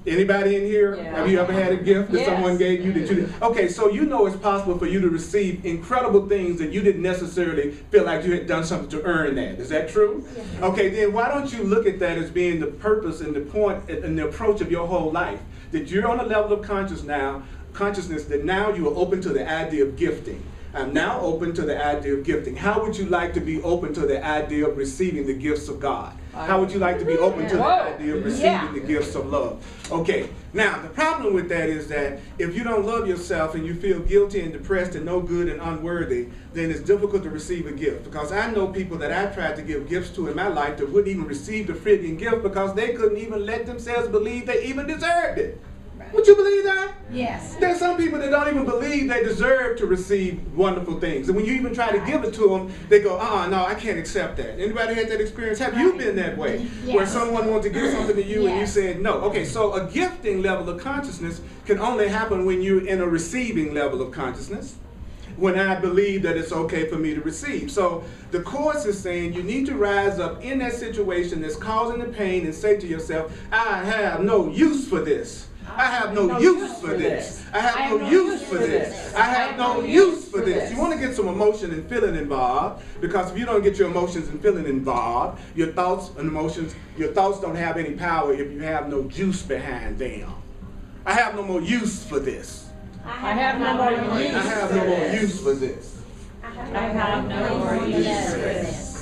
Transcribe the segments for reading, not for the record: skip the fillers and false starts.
Anybody in here? Yeah. Have you ever had a gift that Yes. someone gave you that you didn't? Okay, so you know it's possible for you to receive incredible things that you didn't necessarily feel like you had done something to earn that. Is that true? Yeah. Okay, then why don't you look at that as being the purpose and the point and the approach of your whole life? That you're on a level of consciousness that now you are open to the idea of gifting. I'm now open to the idea of gifting. How would you like to be open to the idea of receiving the gifts of God? How would you like to be open to the idea of receiving the gifts of love? Okay, now the problem with that is that if you don't love yourself and you feel guilty and depressed and no good and unworthy, then it's difficult to receive a gift. Because I know people that I tried to give gifts to in my life that wouldn't even receive the friggin' gift because they couldn't even let themselves believe they even deserved it. Would you believe that? Yes. There's some people that don't even believe they deserve to receive wonderful things. And when you even try to give it to them, they go, no, I can't accept that. Anybody had that experience? Have you been that way? Yes. Where someone wanted to give something to you and you Yes. said no. Okay, so a gifting level of consciousness can only happen when you're in a receiving level of consciousness. When I believe that it's okay for me to receive. So the Course is saying you need to rise up in that situation that's causing the pain and say to yourself, I have no use for this. I have no use for this. I have no use for this. I have no use for this. You want to get some emotion and feeling involved, because if you don't get your emotions and feeling involved, your thoughts and emotions, your thoughts don't have any power if you have no juice behind them. I have no more use for this. I have no more use. I have no more use for this. I have no more use for this.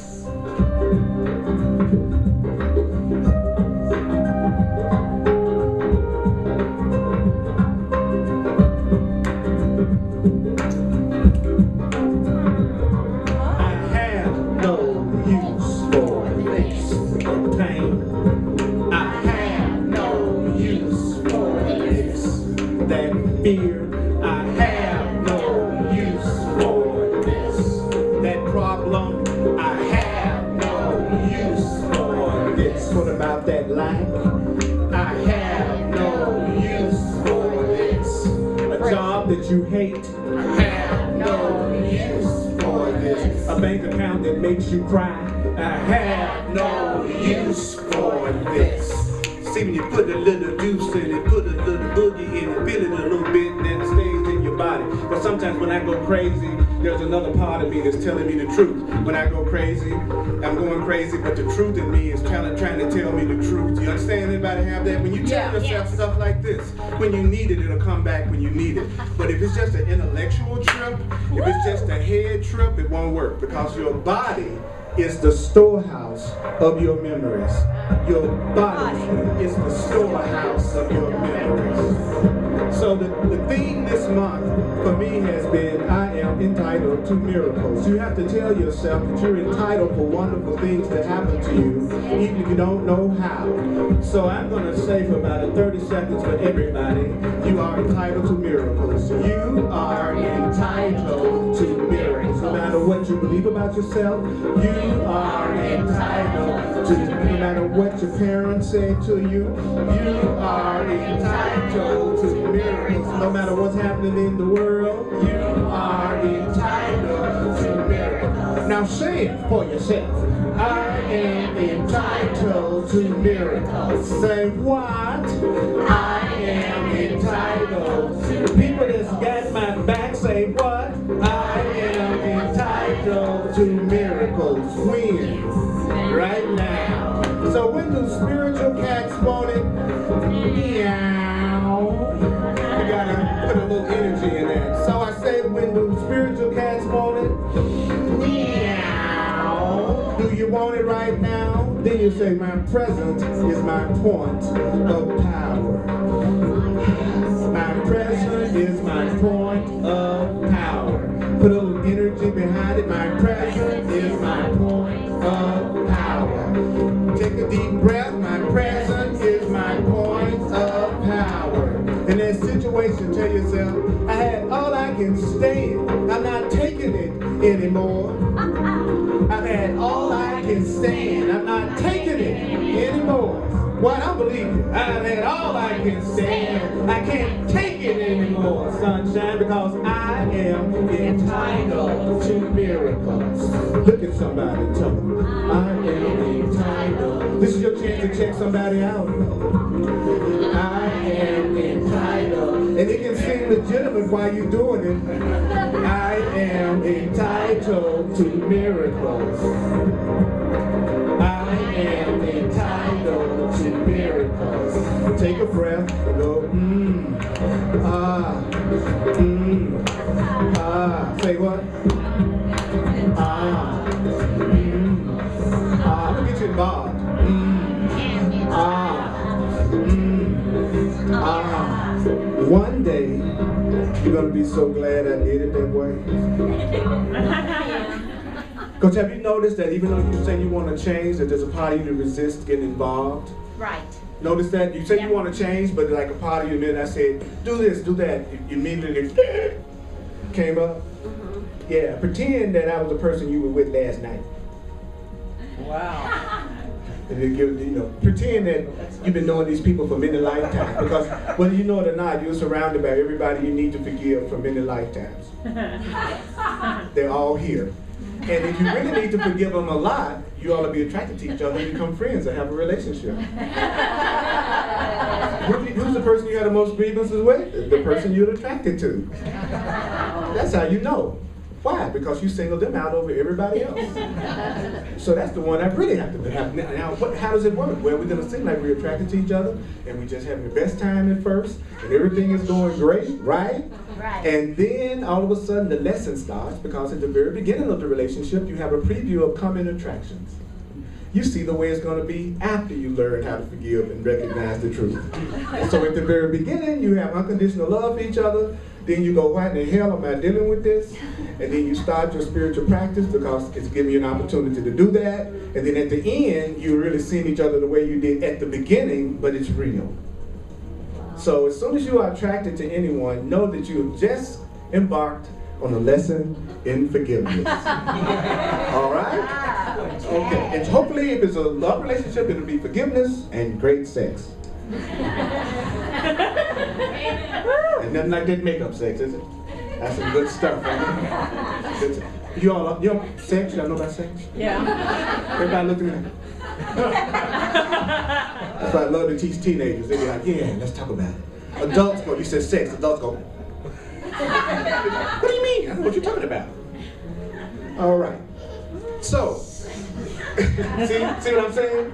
Fear, I have no use for this. That problem, I have no use for this. What about that lack? I have no use for this. A job that you hate, I have no use for this. A bank account that makes you cry, I have no use for this. See, when you put a little juice in it, put a little boogie in it, feel it a little bit, and then it stays in your body. But sometimes when I go crazy, there's another part of me that's telling me the truth. When I go crazy, I'm going crazy, but the truth in me is trying to tell me the truth. Do you understand? Anybody have that? When you tell yourself stuff like this, when you need it, it'll come back when you need it. But if it's just an intellectual trip, if it's just a head trip, it won't work, because your body is the storehouse of your memories. Your body is the storehouse of your memories. So the theme this month for me has been, I am entitled to miracles. You have to tell yourself that you're entitled for wonderful things to happen to you, even if you don't know how. So I'm going to say for about 30 seconds for everybody, you are entitled to miracles. You are entitled to miracles. No matter what you believe about yourself, you are entitled to, no matter what your parents say to you, you are entitled to miracles. No matter what's happening in the world, you are entitled to miracles. Now say it for yourself. I am entitled to miracles. Say what? I am entitled to people that's got my back. Say what? I am entitled to miracles. When? Right now. So when do spiritual cats want it? Meow. You gotta put a little energy in that. So I say, when do spiritual cats want it? Meow. Do you want it right now? Then you say, my presence is my point of power. My presence is my point of power. Put a little energy behind it. My presence is my point of power. Take a deep breath. My presence is my point of power. In that situation, tell yourself, I had all I can stand. I'm not taking it anymore. I've had all I can stand. I'm not taking it anymore. Well, I don't believe it. I've had all I can stand. I can't take it anymore, sunshine, because I am entitled to miracles. Look at somebody and tell them, I am entitled. This is your chance to check somebody out. I you doing it. I am entitled to miracles. I am entitled to miracles. Take a breath and go, say what? Let me get you involved. One day, you're going to be so glad I did it that way. Because have you noticed that even though you say you want to change, that there's a part of you that resists getting involved? Right. Notice that? You say you want to change, but like a part of you, then I said, do this, do that. You immediately came up. Yeah, pretend that I was the person you were with last night. Wow. And then pretend that you've been knowing these people for many lifetimes. Because whether you know it or not, you're surrounded by everybody you need to forgive for many lifetimes. They're all here. And if you really need to forgive them a lot, you ought to be attracted to each other and become friends and have a relationship. Who's the person you had the most grievances with? The person you're attracted to. That's how you know. Why? Because you singled them out over everybody else. So that's the one I really have to have. Now, how does it work? Well, we're going to seem like we're attracted to each other, and we're just having the best time at first, and everything is going great, right? Right. And then all of a sudden the lesson starts, because at the very beginning of the relationship, you have a preview of coming attractions. You see the way it's going to be after you learn how to forgive and recognize the truth. So at the very beginning, you have unconditional love for each other. Then you go, what in the hell am I dealing with this? And then you start your spiritual practice because it's giving you an opportunity to do that. And then at the end, you're really seeing each other the way you did at the beginning, but it's real. So as soon as you are attracted to anyone, know that you have just embarked on a lesson in forgiveness. All right? Okay. And hopefully, if it's a love relationship, it'll be forgiveness and great sex. And nothing like that makeup sex, is it? That's some good stuff, right? You all sex? Y'all know about sex? Yeah. Everybody look at me. That's why I love to teach teenagers. They be like, yeah, let's talk about it. Adults go, you said sex, adults go, what do you mean? I don't know what you're talking about. All right. So, see what I'm saying?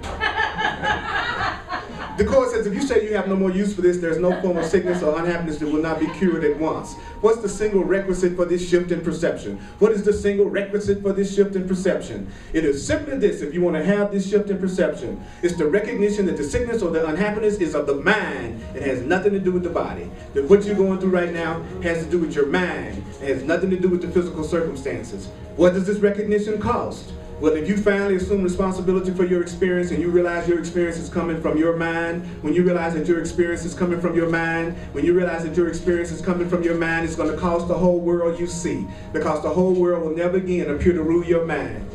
The Court says if you say you have no more use for this, there's no form of sickness or unhappiness that will not be cured at once. What's the single requisite for this shift in perception? What is the single requisite for this shift in perception? It is simply this, if you want to have this shift in perception. It's the recognition that the sickness or the unhappiness is of the mind. It has nothing to do with the body. That what you're going through right now has to do with your mind. It has nothing to do with the physical circumstances. What does this recognition cost? Well, if you finally assume responsibility for your experience and you realize your experience is coming from your mind, when you realize that your experience is coming from your mind, when you realize that your experience is coming from your mind, it's going to cost the whole world you see, because the whole world will never again appear to rule your mind.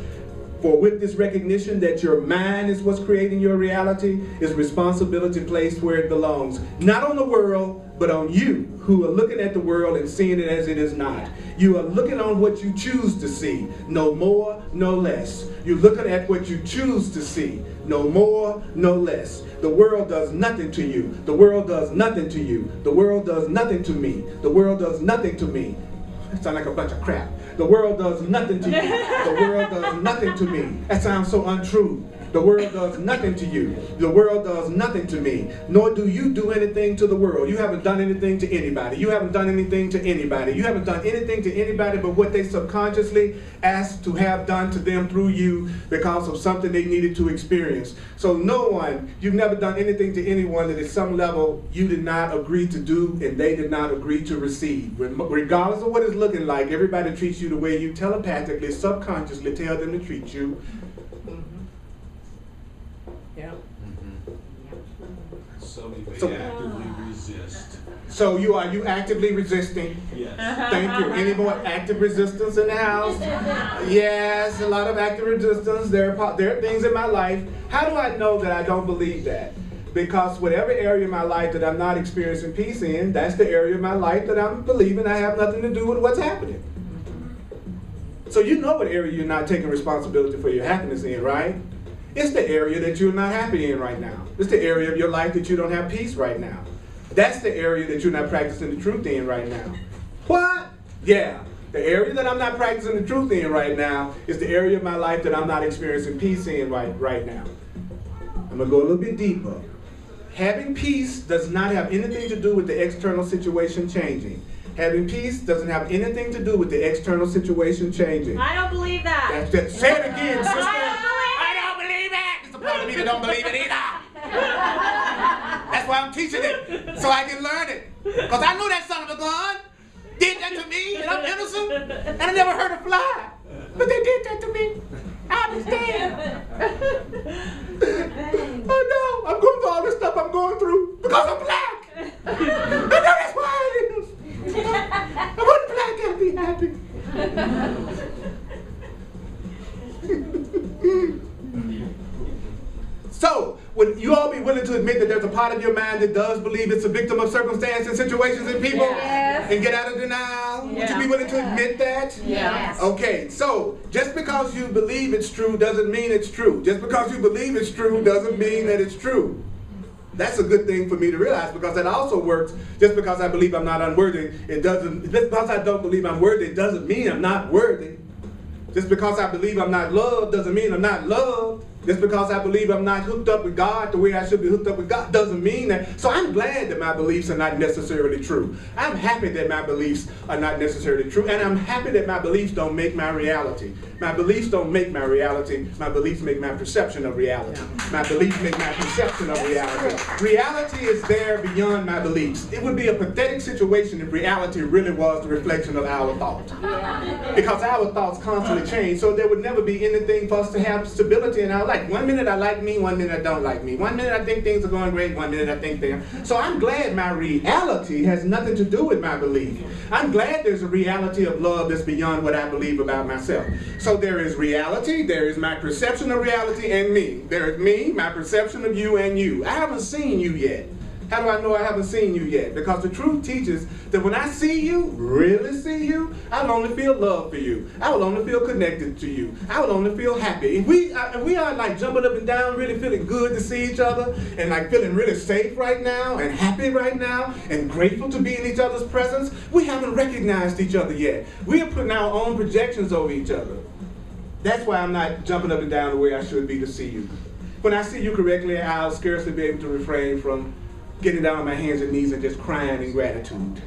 For with this recognition that your mind is what's creating your reality, is responsibility placed where it belongs. Not on the world, but on you, who are looking at the world and seeing it as it is not. You are looking on what you choose to see, no more, no less. You're looking at what you choose to see, no more, no less. The world does nothing to you. The world does nothing to you. The world does nothing to me. The world does nothing to me. That sounds like a bunch of crap. The world does nothing to you. The world does nothing to me. That sounds so untrue. The world does nothing to you. The world does nothing to me. Nor do you do anything to the world. You haven't done anything to anybody. You haven't done anything to anybody. You haven't done anything to anybody but what they subconsciously asked to have done to them through you because of something they needed to experience. So no one, you've never done anything to anyone that at some level you did not agree to do and they did not agree to receive. Regardless of what it's looking like, everybody treats you the way you telepathically, subconsciously tell them to treat you. Yeah. So you So- actively resist. So you actively resisting? Yes. Thank you. Any more active resistance in the house? Yes, a lot of active resistance. There are things in my life. How do I know that I don't believe that? Because whatever area of my life that I'm not experiencing peace in, that's the area of my life that I'm believing I have nothing to do with what's happening. So you know what area you're not taking responsibility for your happiness in, right? It's the area that you're not happy in right now. It's the area of your life that you don't have peace right now. That's the area that you're not practicing the truth in right now. What? Yeah. The area that I'm not practicing the truth in right now is the area of my life that I'm not experiencing peace in right now. I'm going to go a little bit deeper. Having peace does not have anything to do with the external situation changing. Having peace doesn't have anything to do with the external situation changing. I don't believe that. Say it again, sister. I don't believe it. It's the part of me that don't believe it either. That's why I'm teaching it, so I can learn it. Because I knew that son of a gun did that to me, and I'm innocent, and I never hurt a fly. But they did that to me. I understand. Oh no, I'm going through all this stuff I'm going through because I'm black. I know that's why it is. I want black and be happy. So, would you all be willing to admit that there's a part of your mind that does believe it's a victim of circumstance and situations and people? Yes. And get out of denial? Yeah. Would you be willing to admit that? Yes. Okay, so just because you believe it's true doesn't mean it's true. Just because you believe it's true doesn't mean that it's true. That's a good thing for me to realize, because that also works. Just because I believe I'm not unworthy, it doesn't, just because I don't believe I'm worthy, it doesn't mean I'm not worthy. Just because I believe I'm not loved doesn't mean I'm not loved. Just because I believe I'm not hooked up with God the way I should be hooked up with God doesn't mean that. So I'm glad that my beliefs are not necessarily true. I'm happy that my beliefs are not necessarily true. And I'm happy that my beliefs don't make my reality. My beliefs don't make my reality. My beliefs make my perception of reality. My beliefs make my perception of reality. Reality is there beyond my beliefs. It would be a pathetic situation if reality really was the reflection of our thought. Because our thoughts constantly change, so there would never be anything for us to have stability in our life. One minute I like me, one minute I don't like me. One minute I think things are going great, one minute I think they're... So I'm glad my reality has nothing to do with my belief. I'm glad there's a reality of love that's beyond what I believe about myself. So there is reality, there is my perception of reality, and me. There is me, my perception of you, and you. I haven't seen you yet. How do I know I haven't seen you yet? Because the truth teaches that when I see you, really see you, I'll only feel love for you. I will only feel connected to you. I will only feel happy. If we are like jumping up and down, really feeling good to see each other, and like feeling really safe right now, and happy right now, and grateful to be in each other's presence, we haven't recognized each other yet. We are putting our own projections over each other. That's why I'm not jumping up and down the way I should be to see you. When I see you correctly, I'll scarcely be able to refrain from getting down on my hands and knees and just crying in gratitude.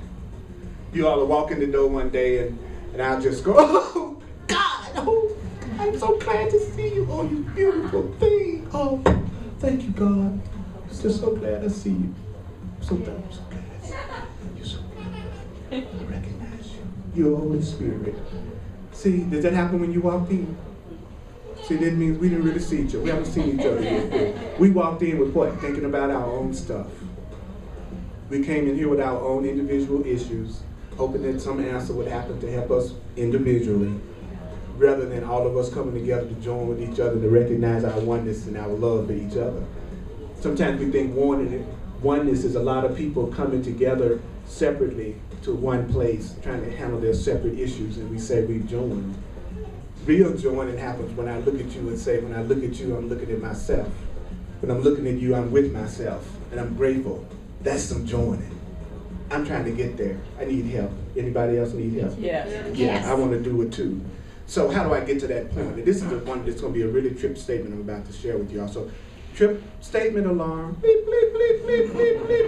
You all will walk in the door one day and I'll just go, oh, God, oh, I'm so glad to see you. Oh, you beautiful thing. Oh, thank you, God. I'm just so glad to see you. I'm so glad I see you. You're so glad. I recognize you. You're Holy Spirit. See, did that happen when you walked in? See, that means we didn't really see each other. We haven't seen each other yet. We walked in with what? Thinking about our own stuff. We came in here with our own individual issues, hoping that some answer would happen to help us individually, rather than all of us coming together to join with each other to recognize our oneness and our love for each other. Sometimes we think oneness is a lot of people coming together separately to one place, trying to handle their separate issues, and we say we've joined. Real joining happens when I look at you and say, when I look at you, I'm looking at myself. When I'm looking at you, I'm with myself, and I'm grateful. That's some joining. I'm trying to get there. I need help. Anybody else need help? Yes. Yeah, I want to do it too. So how do I get to that point? And this is the one that's going to be a really trip statement I'm about to share with y'all. So trip statement alarm. Bleep, bleep, bleep, bleep, bleep, bleep.